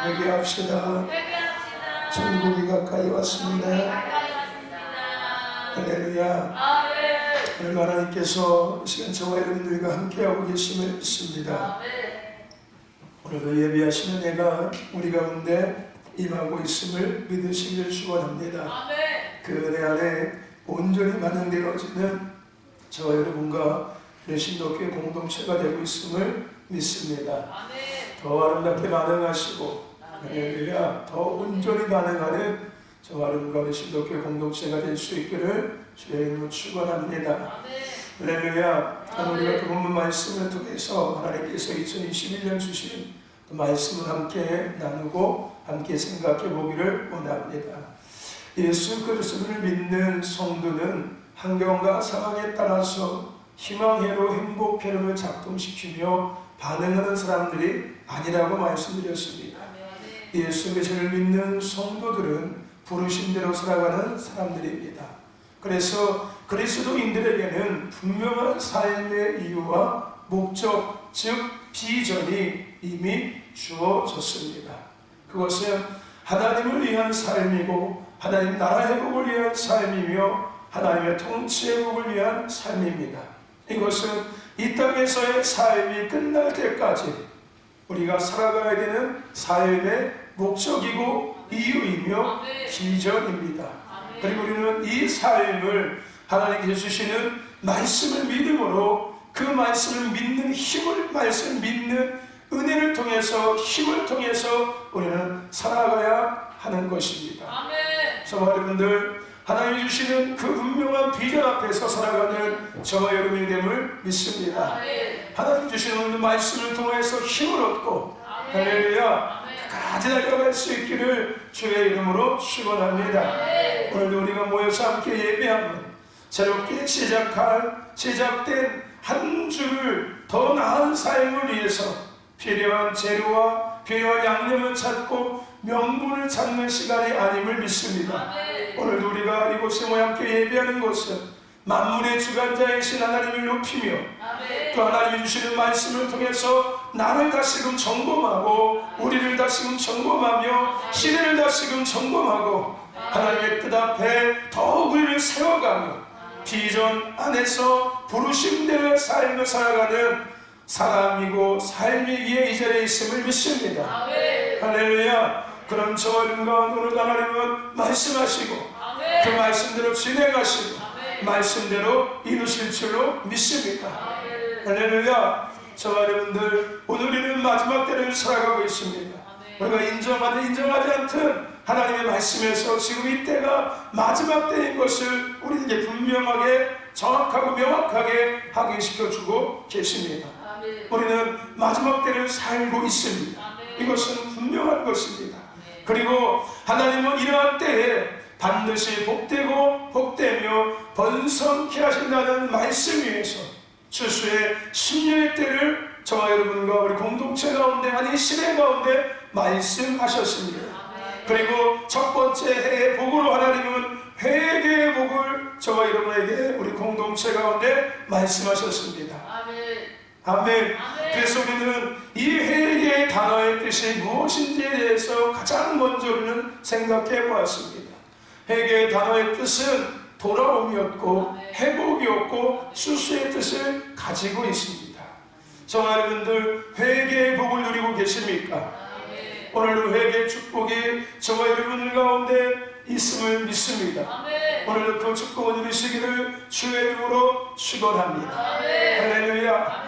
회개합시다. 천국이 가까이 왔습니다. 할렐루야. 오늘 하나님께서 이 시간 저와 여러분들과 함께하고 계심을 믿습니다. 오늘도 예비하시는 은혜가 우리 가운데 임하고 있음을 믿으시길 축원합니다. 그 은혜 안에 온전히 반응되어지는 저와 여러분과 우리 신도교회 공동체가 되고 있음을 믿습니다. 더 아름답게 반응하시고 할렐루야, 더 온전히 반응하는 저와 여러분과 우리 신도교회 공동체가 될 수 있기를 주의 이름으로 축원합니다. 할렐루야. 우리가 그 본문 말씀을 통해서 하나님께서 2021년 주신 그 말씀을 함께 나누고 함께 생각해 보기를 원합니다. 예수 그리스도를 믿는 성도는 환경과 상황에 따라서 희망회로 행복회로를 작동시키며 반응하는 사람들이 아니라고 말씀드렸습니다. 예수 그리스도를 믿는 성도들은 부르신 대로 살아가는 사람들입니다. 그래서 그리스도인들에게는 분명한 삶의 이유와 목적, 즉 비전이 이미 주어졌습니다. 그것은 하나님을 위한 삶이고 하나님 나라 회복을 위한 삶이며 하나님의 통치 회복을 위한 삶입니다. 이것은 이 땅에서의 삶이 끝날 때까지 우리가 살아가야 되는 삶의 목적이고 이유이며 비전입니다. 그리고 우리는 이 삶을 하나님께서 주시는 말씀을 믿음으로 그 말씀을 믿는 힘을, 말씀을 믿는 은혜를 통해서, 힘을 통해서 우리는 살아가야 하는 것입니다. 저와 여러분들, 하나님이 주시는 그 분명한 비전 앞에서 살아가는 저와 여러분이 됨을 믿습니다. 하나님 주시는 오늘 말씀을 통해서 힘을 얻고 할렐루야, 끝까지 달려갈 수 있기를 주의 이름으로 축원합니다. 오늘도 우리가 모여서 함께 예배하면 새롭게 시작된 한 주를 더 나은 삶을 위해서 필요한 재료와 필요한 양념을 찾고 명분을 찾는 시간이 아님을 믿습니다. 오늘도 우리가 이곳에 모여 함께 예배하는 것은 만물의 주관자이신 하나님을 높이며 또 하나님이 주시는 말씀을 통해서 나를 다시금 점검하고 우리를 다시금 점검하며 시대를 다시금 점검하고 하나님의 뜻 앞에 더욱 우리를 세워가며 비전 안에서 부르심대로의 삶을 살아가는 사람이고 삶이기에 이 자리에 있음을 믿습니다. 할렐루야. 그런 저와 여러분 가운데 오늘 하나님은 말씀하시고 그 말씀대로 진행하시고 말씀대로 이루실 줄로 믿습니다. 할렐루야. 저와 여러분들, 오늘 우리는 마지막 때를 살아가고 있습니다. 우리가 인정하든 인정하지 않든 하나님의 말씀에서 지금 이 때가 마지막 때인 것을 우리에게 분명하게, 정확하고 명확하게 확인시켜주고 계십니다. 우리는 마지막 때를 살고 있습니다. 이것은 분명한 것입니다. 그리고 하나님은 이러한 때에 반드시 복되고 복되며 번성케 하신다는 말씀 위에서 추수의 10년의 때를 저와 여러분과 우리 공동체 가운데, 아니 시대 가운데 말씀하셨습니다. 그리고 첫 번째 해의 복으로 하나님은 회개의 복을 저와 여러분에게 우리 공동체 가운데 말씀하셨습니다. 아멘. 그래서 우리는 이 회개의 단어의 뜻이 무엇인지에 대해서 가장 먼저 우리는 생각해 보았습니다. 회개의 단어의 뜻은 돌아옴이었고 회복이었고 수수의 뜻을 가지고 있습니다. 저와 여러분들 회개의 복을 누리고 계십니까? 오늘도 회개의 축복이 저와 여러분들 가운데 있음을 믿습니다. 오늘도 그 축복을 누리시기를 주의 이름으로 축원합니다. 할렐루야.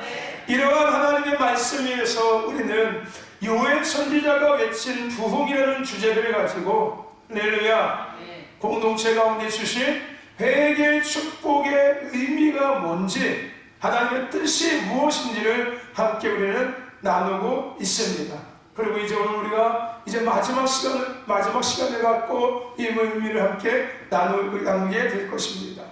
이러한 하나님의 말씀 위에서 우리는 요엘 선지자가 외친 부흥이라는 주제를 가지고 할렐루야, 공동체 가운데 주신 회개의 축복의 의미가 뭔지, 하나님의 뜻이 무엇인지를 함께 우리는 나누고 있습니다. 그리고 이제 오늘 우리가 이제 마지막 시간을 갖고 이 의미를 함께 나누게 될 것입니다.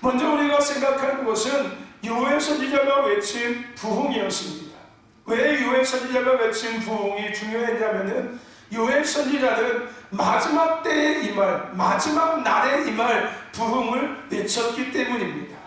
먼저 우리가 생각하는 것은 요엘 선지자가 외친 부흥이었습니다. 왜 요엘 선지자가 외친 부흥이 중요했냐면은 요엘 선지자는 마지막 때에 임할, 마지막 날에 임할 부흥을 외쳤기 때문입니다.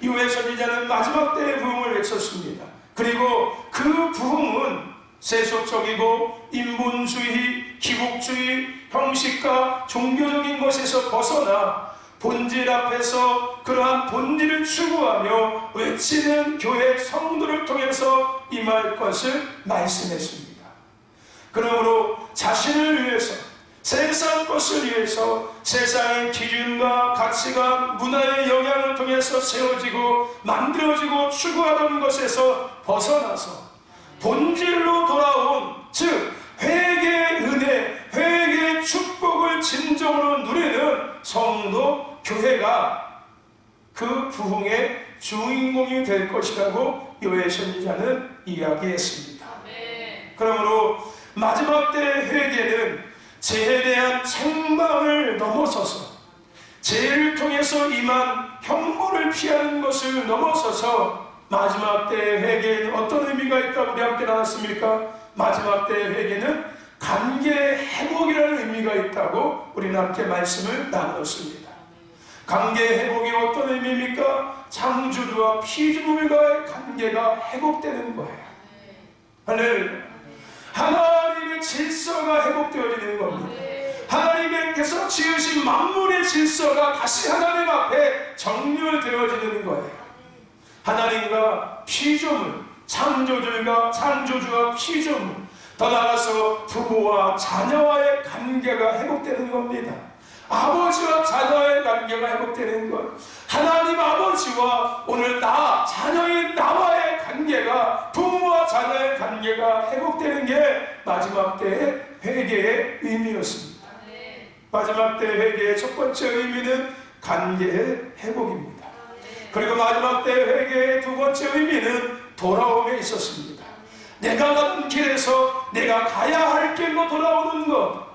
요엘 선지자는 마지막 때의 부흥을 외쳤습니다. 그리고 그 부흥은 세속적이고 인본주의, 기복주의, 형식과 종교적인 것에서 벗어나 본질 앞에서 그러한 본질을 추구하며 외치는 교회 성도를 통해서 임할 것을 말씀했습니다. 그러므로 자신을 위해서, 세상 것을 위해서 세상의 기준과 가치관, 문화의 영향을 통해서 세워지고 만들어지고 추구하던 것에서 벗어나서 본질로 돌아온, 즉 회개의 은혜, 회개의 축복을 진정으로 누리는 성도, 교회가 그 부흥의 주인공이 될 것이라고 요엘 선지자는 이야기했습니다. 그러므로 마지막 때의 회개는 죄에 대한 책망을 넘어서서, 죄를 통해서 임한 형벌을 피하는 것을 넘어서서 마지막 때의 회개에는 어떤 의미가 있다고 우리 함께 나눴습니까? 마지막 때의 회개는 관계의 회복이라는 의미가 있다고 우리는 함께 말씀을 나눴습니다. 관계의 회복이 어떤 의미입니까? 창조주와 피조물과의 관계가 회복되는 거예요. 할렐루야. 하나님의 질서가 회복되어지는 겁니다. 하나님께서 지으신 만물의 질서가 다시 하나님 앞에 정렬되어지는 거예요. 하나님과 피조물, 창조주와 피조물, 더 나아가서 부모와 자녀와의 관계가 회복되는 겁니다. 아버지와 자녀의 관계가 회복되는 것, 하나님 아버지와 오늘 자녀인 나와의 관계가, 부모와 자녀의 관계가 회복되는 게 마지막 때의 회개의 의미였습니다. 마지막 때의 회개의 첫 번째 의미는 관계의 회복입니다. 그리고 마지막 때의 회개의 두 번째 의미는 돌아옴에 있었습니다. 내가 가는 길에서 내가 가야 할 길로 돌아오는 것,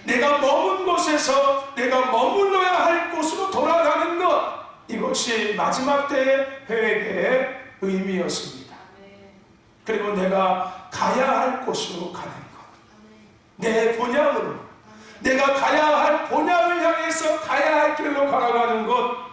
내가 머문 곳에서 내가 머물러야 할 곳으로 돌아가는 것, 이것이 마지막 때의 회개의 의미였습니다. 그리고 내가 가야 할 곳으로 가는 것, 내 본향으로, 내가 가야 할 본향을 향해서 가야 할 길로 걸어가는 것,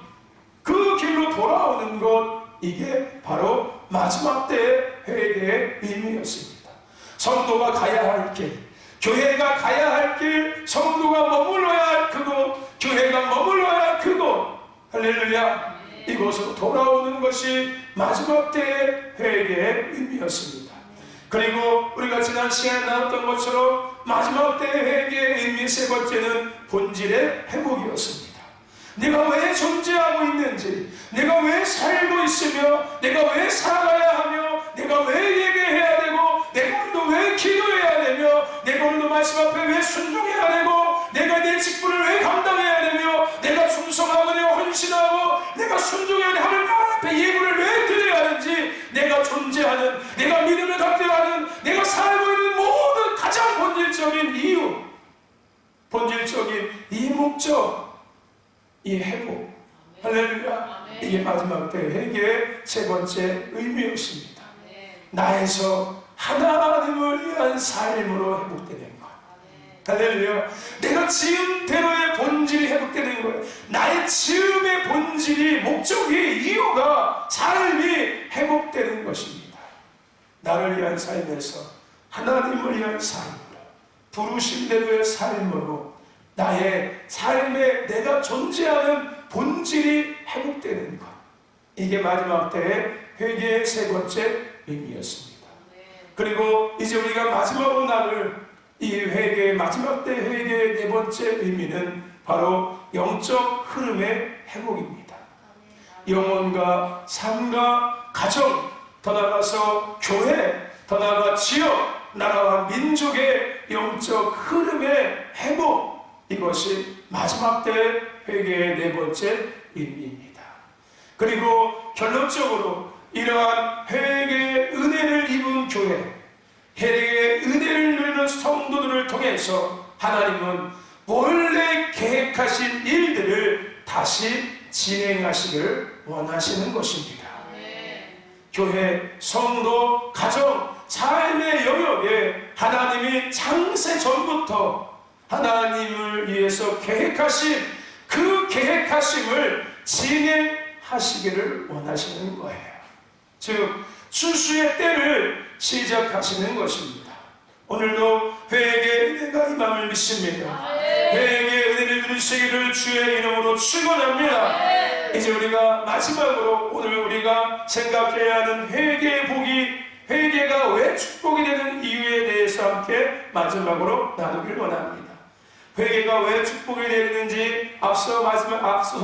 그 길로 돌아오는 것, 이게 바로 마지막 때의 회개의 의미였습니다. 성도가 가야 할 길, 교회가 가야 할 길, 성도가 머물러야 할 그곳, 교회가 머물러야 할 그곳, 할렐루야, 이곳으로 돌아오는 것이 마지막 때의 회개의 의미였습니다. 그리고 우리가 지난 시간에 나눴던 것처럼 마지막 때의 회개의 의미 세 번째는 본질의 회복이었습니다. 내가 왜 존재하고 있는지, 내가 왜 살고 있으며, 내가 왜 살아가야 하며, 내가 왜 예배해야 되고, 내가 오늘도 왜 기도해야 되며, 내가 오늘도 말씀 앞에 왜 순종해야 되고, 내가 내 직분을 왜 감당해야 되며, 내가 충성하고 내가 헌신하고 내가 순종해야 돼, 하나님 앞에 예물을 왜 드려야 하는지, 내가 존재하는, 내가 믿음을 갖게 하는, 내가 살고 있는 모든 가장 본질적인 이유, 본질적인 이 목적, 이 회복, 할렐루야, 이게 마지막 때 회개의 세 번째 의미였습니다. 나에서 하나님을 위한 삶으로 회복되는 것, 할렐루야, 내가 지은 대로의 본질이 회복되는 거예요. 나의 지음의 본질이, 목적이, 이유가, 삶이 회복되는 것입니다. 나를 위한 삶에서 하나님을 위한 삶으로, 부르신 대로의 삶으로 나의 삶에 내가 존재하는 본질이 회복되는 것, 이게 마지막 때의 회개의 세 번째 의미였습니다. 그리고 이제 우리가 마지막으로 나눌 이 회개의 마지막 때 회개의 네 번째 의미는 바로 영적 흐름의 회복입니다. 영혼과 삶과 가정, 더 나아가서 교회, 더 나아가 지역, 나라와 민족의 영적 흐름의 회복, 이것이 마지막 때 회개의 네 번째 의미입니다. 그리고 결론적으로 이러한 회개의 은혜를 입은 교회, 회개의 은혜를 누리는 성도들을 통해서 하나님은 원래 계획하신 일들을 다시 진행하시길 원하시는 것입니다. 교회, 성도, 가정, 삶의 영역에 하나님이 창세 전부터 하나님을 위해서 계획하신 그 계획하심을 진행하시기를 원하시는 거예요. 즉, 추수의 때를 시작하시는 것입니다. 오늘도 회개의 은혜가 임함을 믿습니다. 회개의 은혜를 누리시기를 주의 이름으로 축원합니다. 이제 우리가 마지막으로 오늘 우리가 생각해야 하는 회개의 복이, 회개가 왜 축복이 되는 이유에 대해서 함께 마지막으로 나누기를 원합니다. 회개가 왜 축복이 되는지 앞서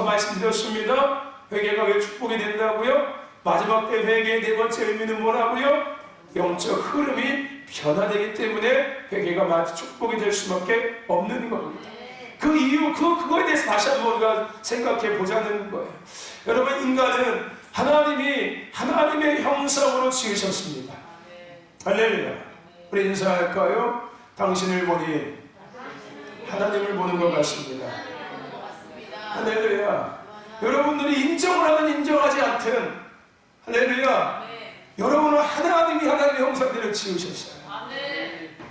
말씀드렸습니다. 회개가 왜 축복이 된다고요? 마지막 때 회개의 네 번째 의미는 뭐라고요? 영적 흐름이 변화되기 때문에 회개가 마치 축복이 될 수밖에 없는 겁니다. 그 이유, 그거에 대해서 다시 한번 우리가 생각해 보자는 거예요. 여러분, 인간은 하나님의 형상으로 지으셨습니다. 할렐루야. 우리 인사할까요? 당신을 보니 하나님을 보는 것 같습니다. 할렐루야. 여러분들이 인정을 하든 인정하지 않든, 할렐루야, 여러분은 하나님의 형상대로 지으셨어요.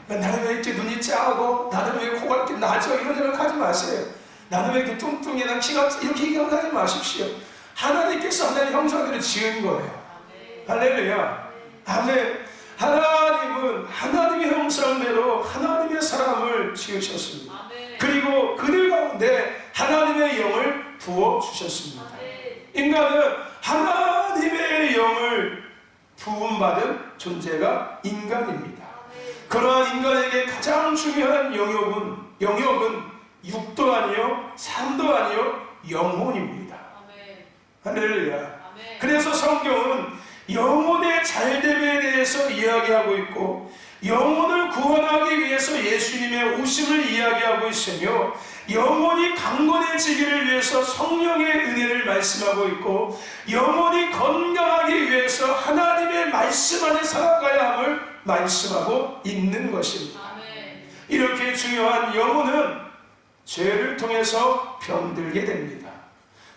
나는 왜 이렇게 눈이 작고, 나는 왜 코가 이렇게 낮아, 이런 생각하지 마세요. 나는 왜 이렇게 뚱뚱해, 난 키가 이렇게 얘기하지 마십시오. 하나님께서 하나님의 형상대로 지은 거예요. 할렐루야. 아멘. 하나님은 하나님의 형상대로 하나님의 사람을 지으셨습니다. 그리고 그들 가운데 하나님의 영을 부어주셨습니다. 인간은 하나님의 영을 부음받은 존재가 인간입니다. 그러한 인간에게 가장 중요한 영역은 육도 아니요, 삶도 아니요, 영혼입니다. 할렐루야. 그래서 성경은 영혼의 잘됨에 대해서 이야기하고 있고, 영혼을 구원하기 위해서 예수님의 오심을 이야기하고 있으며, 영혼이 강건해지기를 위해서 성령의 은혜를 말씀하고 있고, 영혼이 건강하기 위해서 하나님의 말씀 안에 살아가야 함을 말씀하고 있는 것입니다. 이렇게 중요한 영혼은 죄를 통해서 병들게 됩니다.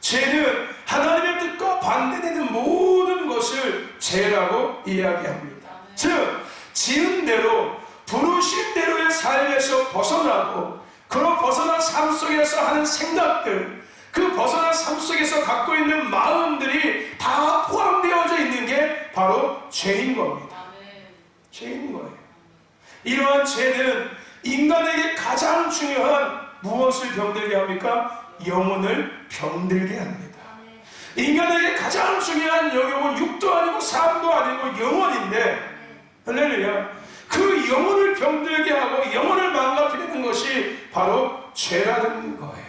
죄는 하나님의 뜻과 반대되는 모든 것을 죄라고 이야기합니다. 즉, 지은 대로, 부르신 대로의 삶에서 벗어나고, 그 벗어난 삶 속에서 하는 생각들, 그 벗어난 삶 속에서 갖고 있는 마음들이 다 포함되어져 있는 게 바로 죄인 겁니다. 죄인 거예요. 이러한 죄는 인간에게 가장 중요한 무엇을 병들게 합니까? 영혼을 병들게 합니다. 인간에게 가장 중요한 영역은 육도 아니고 삶도 아니고 영혼인데, 할렐루야, 그 영혼을 병들게 하고 영혼을 망가뜨리는 것이 바로 죄라는 거예요.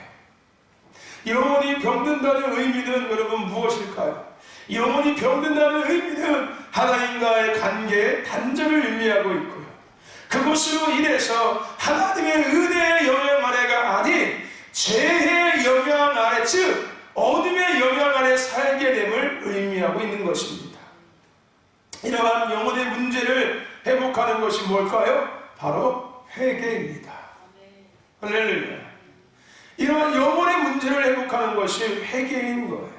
영혼이 병든다는 의미는 여러분 무엇일까요? 영혼이 병든다는 의미는 하나님과의 관계의 단절을 의미하고 있고요, 그것으로 인해서 하나님의 은혜의 영향 아래가 아닌 죄의 영향 아래, 즉 어둠의 영향 아래 살게 됨을 의미하고 있는 것입니다. 이러한 영혼의 문제를 회복하는 것이 뭘까요? 바로 회개입니다. 할렐루야. 이러한 영혼의 문제를 회복하는 것이 회개인 거예요.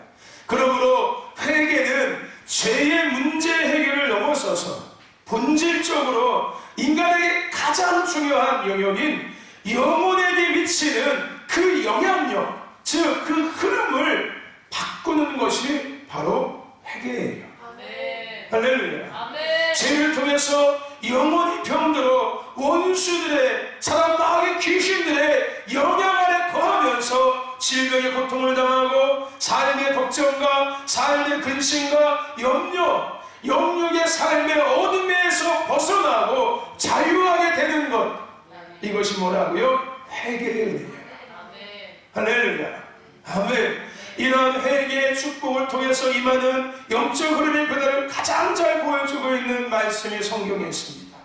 그러므로 회개는 죄의 문제 해결을 넘어서서 본질적으로 인간에게 가장 중요한 영역인 영혼에게 미치는 그 영향력, 즉 그 흐름을 바꾸는 것이 바로 회개예요. 할렐루야. 죄를 통해서 영혼이 병들어 원수들의, 사람 마귀 귀신들의 영향 아래 거하면서 질병의 고통을 당하고 삶의 걱정과 삶의 근심과 염려, 영육의 삶의 어둠에서 벗어나고 자유하게 되는 것, 이것이 뭐라고요? 회개의 은혜예요. 할렐루야. 아멘. 이러한 회개의 축복을 통해서 임하는 영적 흐름의 변화를 가장 잘 보여주고 있는 말씀이 성경에 있습니다.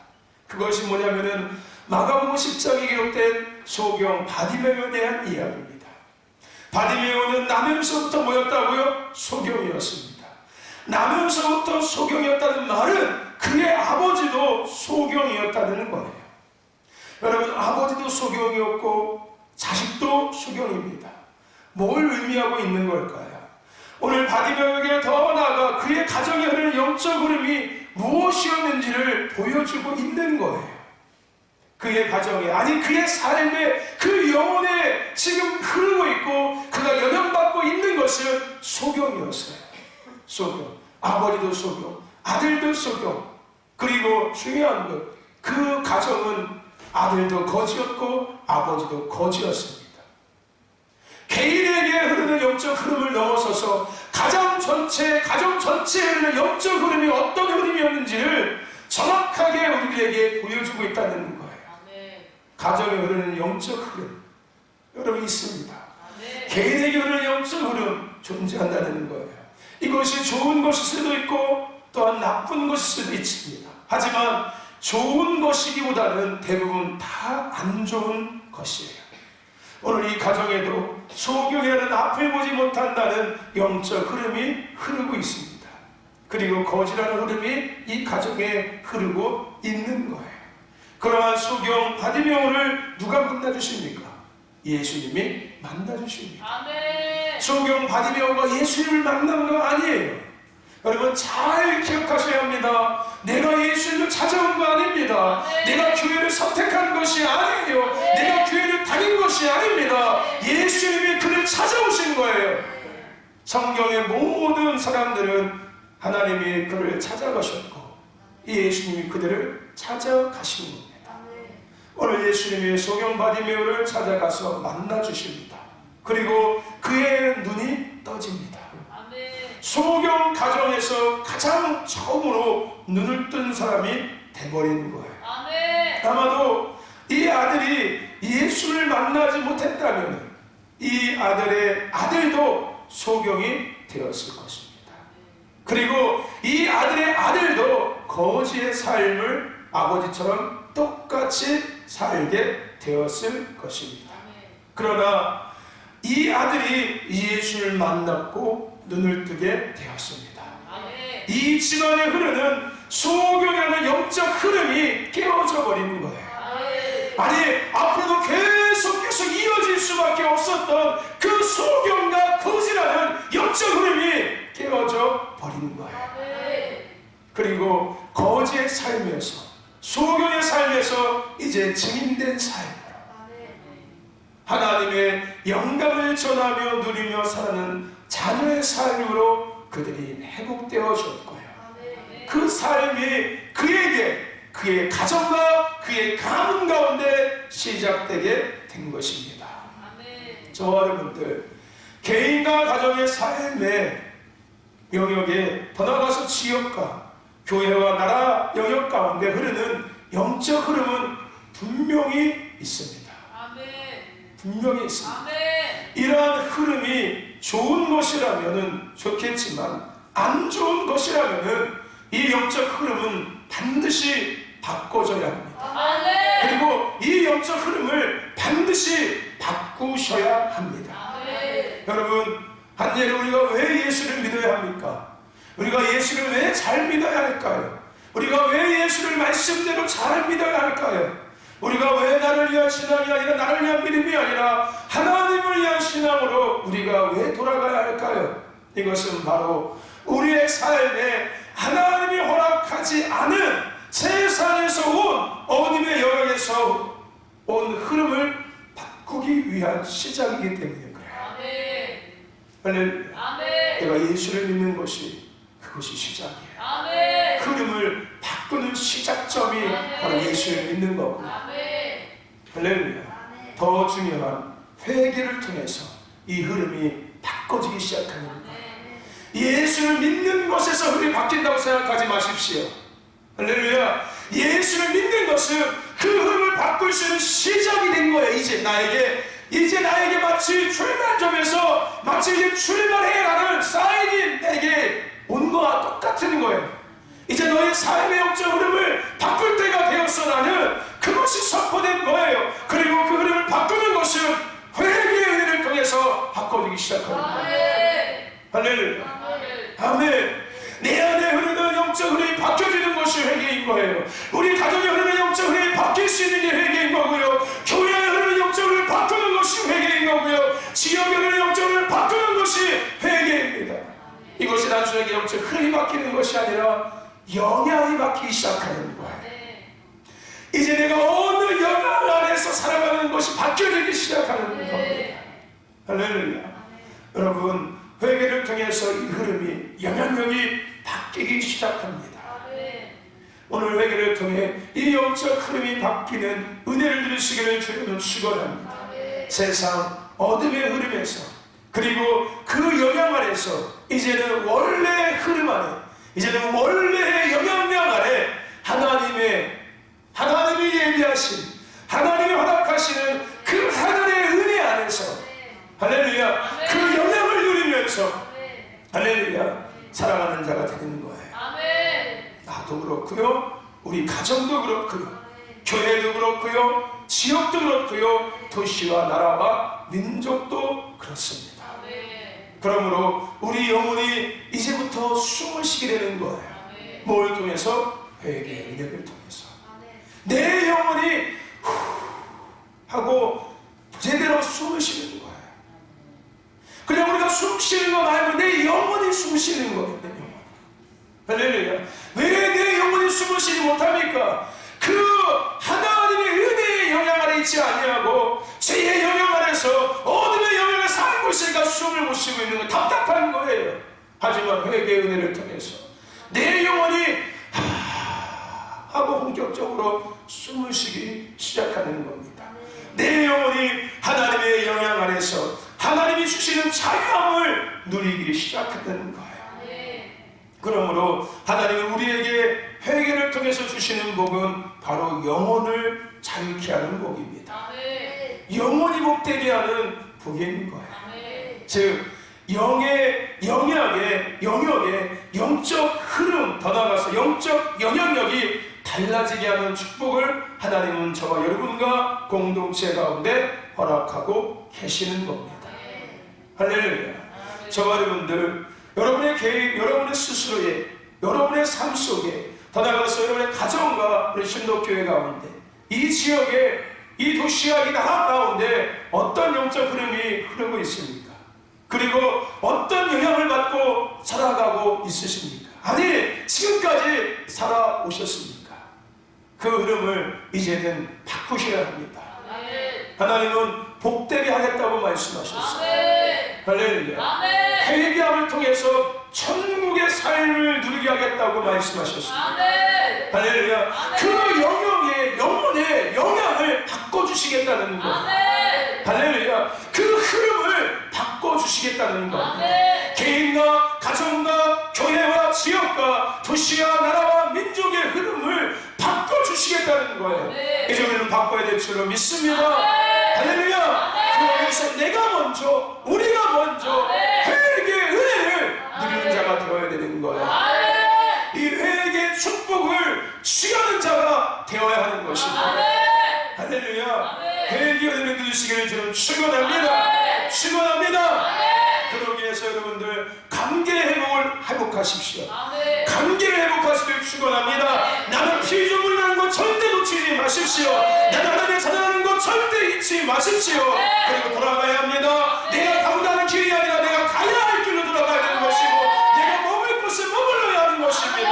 그것이 뭐냐면은 마가복음 10장에 기록된 소경 바디메오에 대한 이야기입니다. 바디메오는 나면서부터 뭐였다고요? 소경이었습니다. 나면서부터 소경이었다는 말은 그의 아버지도 소경이었다는 거예요. 여러분, 아버지도 소경이었고 자식도 소경입니다. 뭘 의미하고 있는 걸까요? 오늘 바디메오에게 더 나아가 그의 가정에 흐르는 영적 흐름이 무엇이었는지를 보여주고 있는 거예요. 그의 가정에, 아니 그의 삶에, 그 영혼에 지금 흐르고 있고 그가 영향받고 있는 것은 소경이었어요. 소경. 아버지도 소경, 아들도 소경. 그리고 중요한 것, 그 가정은 아들도 거지였고 아버지도 거지였습니다. 개인에게 흐르는 영적 흐름을 넘어서서 가정 전체에 흐르는 영적 흐름이 어떤 흐름이었는지를 정확하게 우리들에게 보여주고 있다는 거예요. 가정에 흐르는 영적 흐름 여러분 있습니다. 개인에게 흐르는 영적 흐름 존재한다는 거예요. 이것이 좋은 것일 수도 있고 또한 나쁜 것일 수도 있습니다. 하지만 좋은 것이기보다는 대부분 다 안 좋은 것이에요. 오늘 이 가정에도 소경에는 앞을 보지 못한다는 영적 흐름이 흐르고 있습니다. 그리고 거지라는 흐름이 이 가정에 흐르고 있는 거예요. 그러한 소경 바디메오를 누가 만나주십니까? 예수님이 만나주십니다. 소경 바디메오가 예수님을 만난 거 아니에요. 여러분 잘 기억하셔야 합니다. 내가 예수님을 찾아온 거 아닙니다. 내가 교회를 선택한 것이 아니에요. 내가 교회를 다닌 것이 아닙니다. 예수님이 그를 찾아오신 거예요. 성경의 모든 사람들은 하나님이 그를 찾아가셨고 예수님이 그들을 찾아가신 겁니다. 오늘 예수님이 소경 바디메오를 찾아가서 만나주십니다. 그리고 그의 눈이 떠집니다. 소경 가정에서 가장 처음으로 눈을 뜬 사람이 돼버린 거예요. 아마도 이 아들이 예수를 만나지 못했다면 이 아들의 아들도 소경이 되었을 것입니다. 그리고 이 아들의 아들도 거지의 삶을 아버지처럼 똑같이 살게 되었을 것입니다. 그러나 이 아들이 예수를 만났고 눈을 뜨게 되었습니다. 이 집안에 흐르는 소경이라는 영적 흐름이 깨어져 버리는 거예요. 아니 앞으로도 계속해서 이어질 수밖에 없었던 그 소경과 거지라는 영적 흐름이 깨어져 버린 거예요. 그리고 거지의 삶에서 소경의 삶에서 이제 증인된 삶, 하나님의 영광을 전하며 누리며 사는 자녀의 삶으로 그들이 회복되어졌고요. 그 삶이 그에게 그의 가정과 그의 가문 가운데 시작되게 된 것입니다. 저와 여러분들 개인과 가정의 삶의 영역에 더 나아가서 지역과 교회와 나라 영역 가운데 흐르는 영적 흐름은 분명히 있습니다. 분명히 있습니다. 이러한 흐름이 좋은 것이라면 좋겠지만 안 좋은 것이라면 이 영적 흐름은 반드시 바꿔줘야 합니다. 그리고 이 영적 흐름을 반드시 바꾸셔야 합니다. 여러분 한 예를 우리가 왜 예수를 믿어야 합니까? 우리가 예수를 왜 잘 믿어야 할까요? 우리가 왜 예수를 말씀대로 잘 믿어야 할까요? 우리가 왜 나를 위한 신앙이 아니라 나를 위한 믿음이 아니라 하나님을 위한 신앙으로 우리가 왜 돌아가야 할까요? 이것은 바로 우리의 삶에 하나님이 허락하지 않은 세상에서 온 어둠의 영역에서 온 흐름을 바꾸기 위한 시작이기 때문에 그래요. 할렐루야. 내가 예수를 믿는 것이 그것이 시작이에요. 흐름을 바꾸는 시작점이 바로 예수를 믿는 거고요. 할렐루야. 더 중요한 회개를 통해서 이 흐름이 바꿔지기 시작하는 거예요. 예수를 믿는 것에서 흐름이 바뀐다고 생각하지 마십시오. 할렐루야. 예수를 믿는 것은 그 흐름을 바꿀 수 있는 시작이 된 거예요. 이제 나에게 마치 출발점에서 마치 이제 출발해라는 사인이 내게 온 거와 똑같은 거예요. 이제 너의 삶의 영적 흐름을 바꿀 때가 되었어. 나는 그것이 선포된 거예요. 그리고 그 흐름을 바꾸는 것은 회개의 은혜를 통해서 바꿔지기 시작하는 거예요. 할렐루야. 아멘. 내 안에 흐르는 영적 흐름이 바뀌어지는 것이 회개인 거예요. 우리 가정에 흐르는 영적 흐름이 바뀔 수 있는 게 회개인 거고요. 교회에 흐르는 영적 흐름을 바꾸는 것이 회개인 거고요. 지역에 흐르는 영적 흐름을 바꾸는 것이 회개입니다. 이것이 단순하게 영적 흐름이 바뀌는 것이 아니라 영향이 바뀌기 시작하는 거예요. 이제 내가 어느 영향 안에서 살아가는 것이 바뀌어지기 시작하는 겁니다. 할렐루야. 여러분 회개를 통해서 이 흐름이 영향력이 바뀌기 시작합니다. 오늘 회개를 통해 이 영적 완전히 바뀌는 은혜를 누리시기를 주님은 축원합니다. 세상 어둠의 흐름에서, 그리고 그 영향 아래서 이제는 원래 흐름 안에, 이제는 원래의 영향력 아래 하나님이 예비하신, 하나님이 허락하시는 그 하늘의 은혜 안에서, 할렐루야, 그 영향을 누리면서 할렐루야 살아가는 자가 되는 거예요. 나도 그렇고요, 우리 가정도 그렇고요, 교회도 그렇고요, 지역도 그렇고요, 도시와 나라와 민족도 그렇습니다. 그러므로 우리 영혼이 이제부터 숨을 쉬게 되는 거예요. 뭘 통해서? 회개의 은혜를 통해서. 내 영혼이 후 하고 제대로 숨을 쉬는 거예요. 그냥 우리가 숨 쉬는 거 말고 내 영혼이 숨 쉬는 거예요. 내 영혼. 할렐루야. 왜 내 영혼이 숨을 쉬지 못합니까? 그 하나님의 은혜의 영향 아래 있지 아니하고 죄의 영향 아래서 어둠의 영향을 살고 있으니까 숨을 못 쉬고 있는 건 답답한 거예요. 하지만 회개의 은혜를 통해서 내 영혼이 하고 본격적으로 숨을 쉬기 시작하는 겁니다. 내 영혼이 하나님의 영향 아래서 하나님이 주시는 자유함을 누리기 시작하는 거예요. 그러므로 하나님은 우리에게 회개를 통해서 주시는 복은 바로 영혼을 자유케 하는 복입니다. 영혼이 복되게 하는 복인 거예요. 즉 영의 영역의 영적 흐름, 더 나아가서 영적 영향력이 달라지게 하는 축복을 하나님은 저와 여러분과 공동체 가운데 허락하고 계시는 겁니다. 할렐루야. 저와 여러분들, 여러분의 계획, 여러분의 스스로의, 여러분의 삶 속에, 더 나아가서 여러분의 가정과 우리 신도교회 가운데, 이 지역에, 이 도시와 이 나라 가운데 어떤 영적 흐름이 흐르고 있습니까? 그리고 어떤 영향을 받고 살아가고 있으십니까? 아니, 지금까지 살아오셨습니까? 그 흐름을 이제는 바꾸셔야 합니다. 하나님은 복되게 하겠다고 말씀하셨어요. 할렐루야. 회개함을 통해서 천국의 삶을 누리게 하겠다고 말씀하셨습니다. 할렐루야. 그 영혼의 영향을 바꿔주시겠다는 것. 할렐루야. 그 흐름을 바꿔주시겠다는 것. 개인과 가정과 교회와 지역과 도시와 나라와 민족의 흐름을 바꿔주시겠다는 거예요. 이제 우리는 바꿔야 될 줄로 믿습니다. 할렐루야. 그러기 위해서 내가 먼저, 우리가 먼저 회개의 은혜를 누리는 자가 되어야 되는 거예요. 이 회개의 축복을 취하는 자가 되어야 하는 것입니다. 할렐루야. 회개의 은혜를 누리시기를 저는 축원합니다. 축원합니다. 그러기 위해서 여러분들 관계의 회복을 회복하십시오. 관계를 회복하시길 축원합니다. 나는 피조물을 하는 것 절대 놓치지 마십시오. 나는 하나님의 자녀라는 것 절대 잊지 마십시오. 그리고 돌아가야 합니다. 내가 가고자 길이 아니라 내가 가야 할 길로 돌아가야 되는 것이고, 내가 머물 곳에 머물러야 하는 것입니다.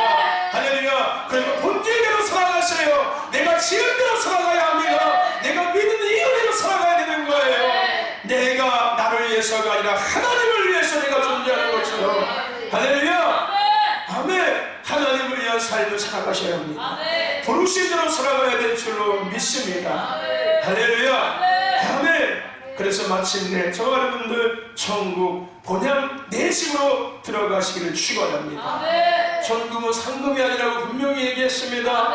할렐루야. 그리고 본질대로 살아가세요. 내가 지은 대로 살아가야 합니다. 내가 믿는 이유대로 살아가야 되는 거예요. 내가 나를 위해서가 아니라 하나님을 위해서 내가 존재하는 것처럼. 할렐루야. 아멘. 하나님을 위한 삶을 살아가셔야 합니다. 부르신 대로 살아가야 될 줄로 믿습니다. 할렐루야. 아멘. 그래서 마침내 저와 여러분들 천국 본향 내 집으로 들어가시기를 축원합니다. 천국은 상급이 아니라고 분명히 얘기했습니다.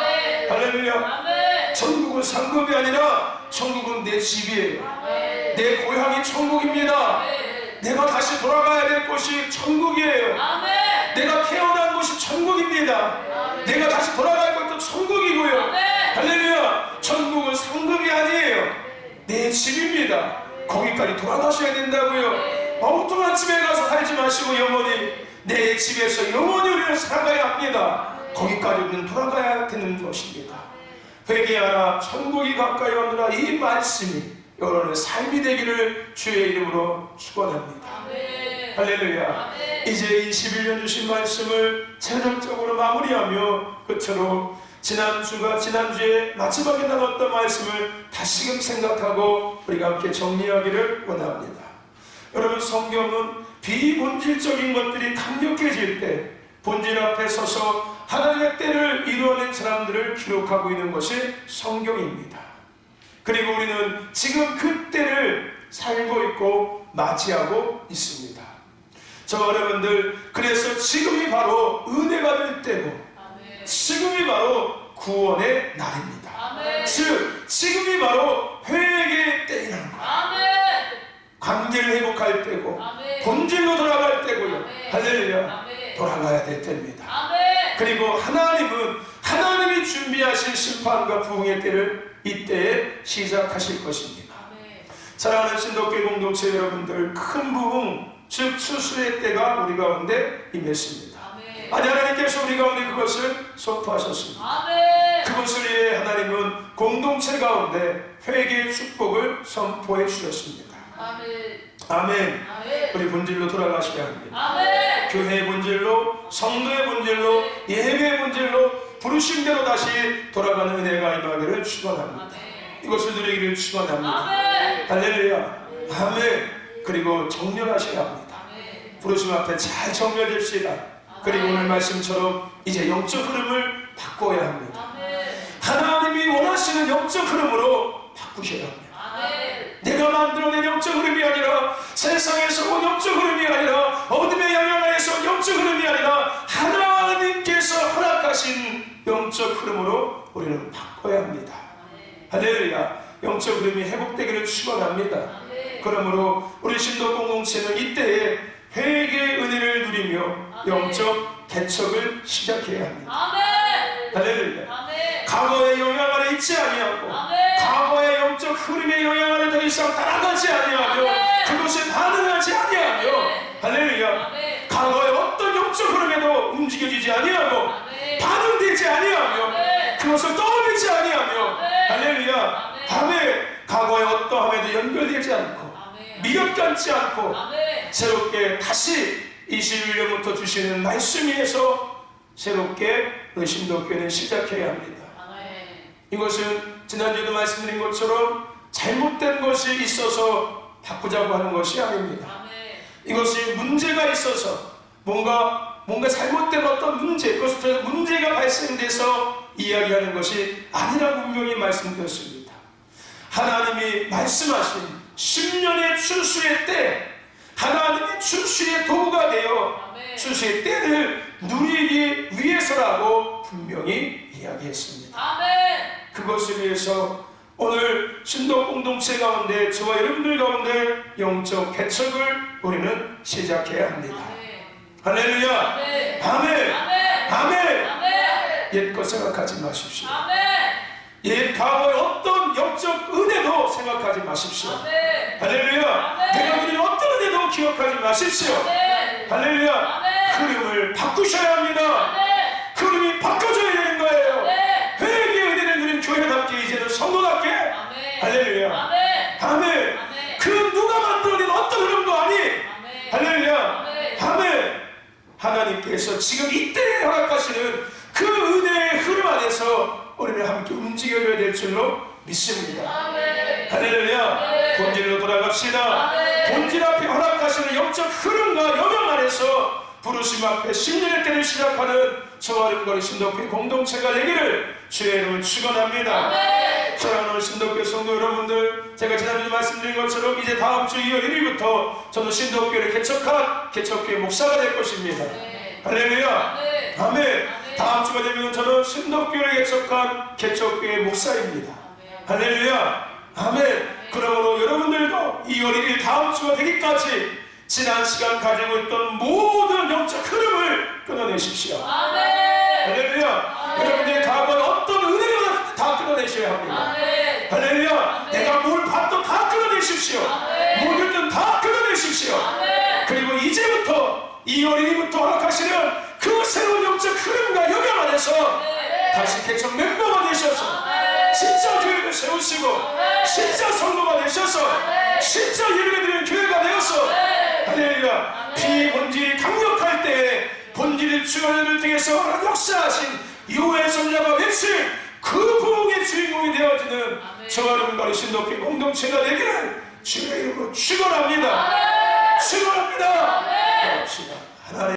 할렐루야. 천국은 상급이 아니라 천국은 내 집이에요. 내 고향이 천국입니다. 내가 다시 돌아가야 될 곳이 천국이에요. 내가 태어난 곳이 천국입니다. 내가 다시 돌아갈 것도 천국이고요. 할렐루야. 천국은 상급이 아니에요. 내 집입니다. 거기까지 돌아가셔야 된다고요. 엉뚱한 집에 가서 살지 마시고 영원히 내 집에서 영원히 우리는 살아가야 합니다. 거기까지 우리는 돌아가야 되는 것입니다. 회개하라 천국이 가까이 오느라, 이 말씀이 여러분의 삶이 되기를 주의 이름으로 축원합니다. 할렐루야. 이제 21년 주신 말씀을 체력적으로 마무리하며 끝으로 지난주에 마지막에 나눴던 말씀을 다시금 생각하고 우리가 함께 정리하기를 원합니다. 여러분, 성경은 비본질적인 것들이 강력해질 때 본질 앞에 서서 하나님의 때를 이루어낸 사람들을 기록하고 있는 것이 성경입니다. 그리고 우리는 지금 그 때를 살고 있고 맞이하고 있습니다. 저 여러분들, 그래서 지금이 바로 은혜 받을 때고 지금이 바로 구원의 날입니다. 즉 지금이 바로 회개의 때라는 거예요. 관계를 회복할 때고 본질로 돌아갈 때고요. 할렐루야. 돌아가야 될 때입니다. 그리고 하나님이 준비하신 심판과 부흥의 때를 이때에 시작하실 것입니다. 사랑하는 신도교회 공동체 여러분들, 큰 부흥, 즉 추수의 때가 우리 가운데 임했습니다. 아니, 하나님께서 우리 가운데 그것을 선포하셨습니다. 그것을 위해 하나님은 공동체 가운데 회개의 축복을 선포해 주셨습니다. 아멘. 우리 본질로 돌아가셔야 합니다. 교회의 본질로, 성도의 본질로, 예배의 본질로 부르신 대로 다시 돌아가는 은혜가 임하기를 축원합니다. 이것을 누리기를 축원합니다. 할렐루야. 아멘. 그리고 정렬하셔야 합니다. 부르심 앞에 잘 정렬됩시다. 그리고 오늘 말씀처럼 이제 영적 흐름을 바꿔야 합니다. 하나님이 원하시는 영적 흐름으로 바꾸셔야 합니다. 내가 만들어낸 영적 흐름이 아니라, 세상에서 온 영적 흐름이 아니라, 어둠의 영향 하에서 영적 흐름이 아니라 하나님께서 허락하신 영적 흐름으로 우리는 바꿔야 합니다. 할렐루야. 영적 흐름이 회복되기를 축원합니다. 그러므로 우리 신도 공동체는 이때에 회개의 은혜를 누리며 영적 개척을 시작해야 합니다. 할렐루야. 과거의 영향 아래 있지 아니하고, 과거의 영적 흐름의 영향 아래 더 이상 따라가지 아니하며, 그것에 반응하지 아니하며, 할렐루야. 과거의 어떤 영적 흐름에도 움직여지지 아니하고, 반응되지 아니하며, 그것을 떠올리지 아니하며, 할렐루야. 아멘. 과거의 어떠함에도 연결되지 않고, 미련 갖지 않고, 새롭게 다시 21년부터 주시는 말씀 위에서 새롭게 신도교회는 시작해야 합니다. 이것은 지난주에도 말씀드린 것처럼 잘못된 것이 있어서 바꾸자고 하는 것이 아닙니다. 이것이 문제가 있어서 뭔가 잘못된 어떤 문제, 그것부터 문제가 발생돼서 이야기하는 것이 아니라고 분명히 말씀드렸습니다. 하나님이 말씀하신 10년의 추수의 때, 하나님의 추수의 도구가 되어 추수의 때를 누리기 위해서라고 분명히 이야기했습니다. 그것을 위해서 오늘 신도 공동체 가운데, 저와 여러분들 가운데 영적 개척을 우리는 시작해야 합니다. 할렐루야. 아멘. 아멘. 옛것 생각하지 마십시오. 옛 과거의 어떤 영적 은혜도 생각하지 마십시오. 할렐루야. 내가 누린 어떤 은혜도 기억하지 마십시오. 할렐루야. 흐름을 바꾸셔야 합니다. 흐름이 바꿔줘야 되는 거예요. 회개의 은혜를 누린 교회답게, 이제는 성도답게. 할렐루야. 아멘. 그 누가 만들어낸 어떤 흐름도 아니. 할렐루야. 아멘. 하나님께서 지금 이때에 허락하시는 그 은혜의 흐름 안에서 우리는 함께 움직여야 될 줄로 믿습니다. 할렐루야. 본질로 돌아갑시다. 본질 앞에 허락하시는 영적 흐름과 영향 안에서 부르심 앞에 10년의 때를 시작하는 저와 여러분의 신도교회 공동체가 되기를 주의 이름으로 축원합니다. 사랑하는 신도교회 성도 여러분들, 제가 지난주에 말씀드린 것처럼 이제 다음 주 2월 1일부터 저는 신도교회를 개척한 개척교회 목사가 될 것입니다. 할렐루야. 아멘. 다음 주가 되면 저는 신도교회를 개척한 개척교회 목사입니다. 할렐루야. 아멘. 그러므로 여러분들도 2월 1일 다음 주가 되기까지 지난 시간 가지고 있던 모든 영적 흐름을 끊어내십시오. 할렐루야. 여러분들의 과거의 어떤 은혜를 다 끊어내셔야 합니다. 할렐루야. 내가 뭘 봤던 다 끊어내십시오. 뭘 듣든 다 끊어내십시오. 그리고 이제부터 2월 1일부터 허락하시는 그 새로운 영적 흐름과 영향 안에서 다시 개척 멤버가 되셔서 진짜 교회를 세우시고 진짜 성도가 되셔서 진짜 예배드리는 교회가 되어서, 할렐루야. 비본질이 강력할 때 본질의 주관을 통해서 역사하신 요의 선자가 외칠 그 부흥의 주인공이 되어지는 저와 여러분과 신도교회 공동체가 되기를 주의 이름으로 축원합니다. 축원합니다.